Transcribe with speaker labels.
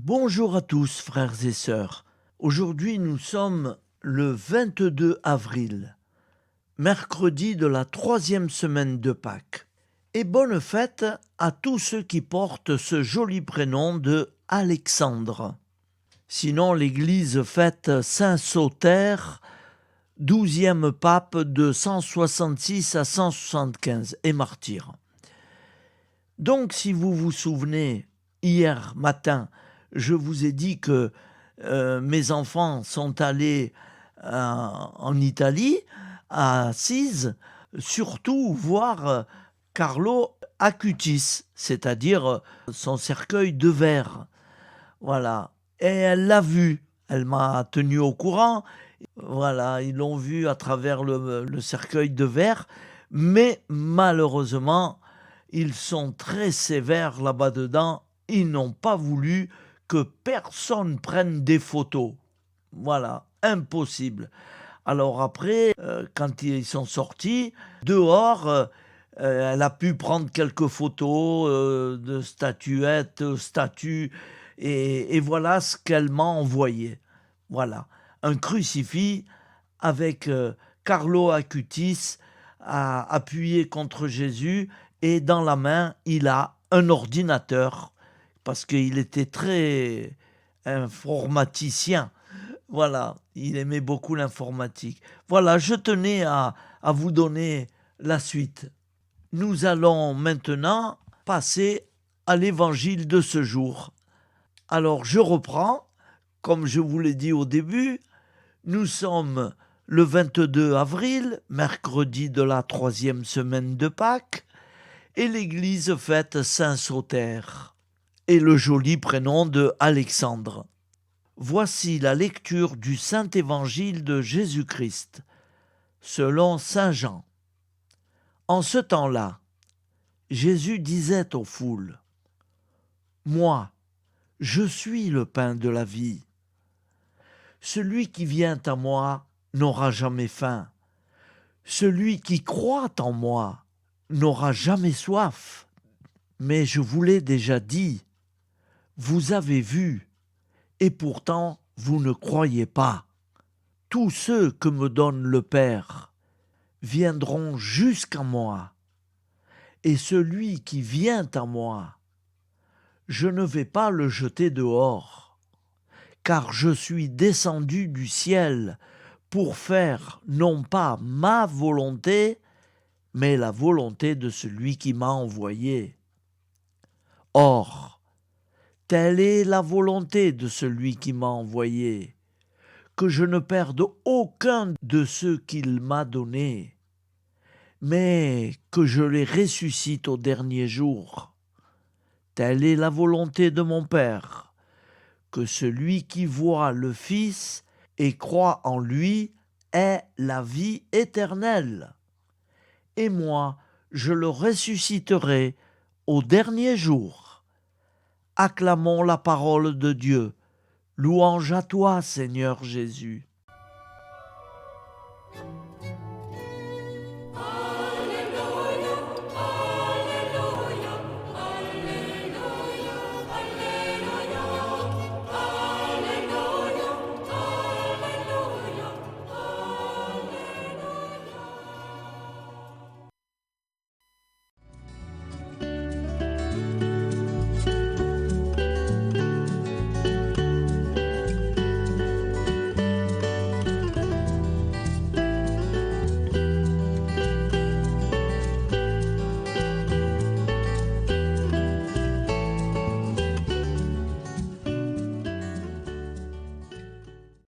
Speaker 1: Bonjour à tous, frères et sœurs. Aujourd'hui, nous sommes le 22 avril, mercredi de la troisième semaine de Pâques. Et bonne fête à tous ceux qui portent ce joli prénom de Alexandre. Sinon, l'Église fête Saint Soter, 12e pape de 166 à 175 et martyr. Donc, si vous vous souvenez, hier matin, je vous ai dit que mes enfants sont allés en Italie, à Assise, surtout voir Carlo Acutis, c'est-à-dire son cercueil de verre. Voilà. Et elle l'a vu. Elle m'a tenu au courant. Voilà, ils l'ont vu à travers le cercueil de verre. Mais malheureusement, ils sont très sévères là-bas dedans. Ils n'ont pas voulu que personne prenne des photos. Voilà, impossible. Alors après, quand ils sont sortis, dehors, elle a pu prendre quelques photos de statuettes, statues, et voilà ce qu'elle m'a envoyé. Voilà, un crucifix avec Carlo Acutis appuyé contre Jésus, et dans la main, il a un ordinateur, parce qu'il était très informaticien. Voilà, il aimait beaucoup l'informatique. Voilà, je tenais à vous donner la suite. Nous allons maintenant passer à l'évangile de ce jour. Alors, je reprends, comme je vous l'ai dit au début, nous sommes le 22 avril, mercredi de la troisième semaine de Pâques, et l'Église fête Saint Soter et le joli prénom de Alexandre. Voici la lecture du Saint Évangile de Jésus-Christ, selon Saint Jean. En ce temps-là, Jésus disait aux foules, « Moi, je suis le pain de la vie. Celui qui vient à moi n'aura jamais faim. Celui qui croit en moi n'aura jamais soif. Mais je vous l'ai déjà dit, vous avez vu, et pourtant vous ne croyez pas. Tous ceux que me donne le Père viendront jusqu'à moi, et celui qui vient à moi, je ne vais pas le jeter dehors, car je suis descendu du ciel pour faire non pas ma volonté, mais la volonté de celui qui m'a envoyé. Or, telle est la volonté de celui qui m'a envoyé, que je ne perde aucun de ceux qu'il m'a donnés, mais que je les ressuscite au dernier jour. Telle est la volonté de mon Père, que celui qui voit le Fils et croit en lui ait la vie éternelle. Et moi, je le ressusciterai au dernier jour. Acclamons la parole de Dieu. Louange à toi, Seigneur Jésus.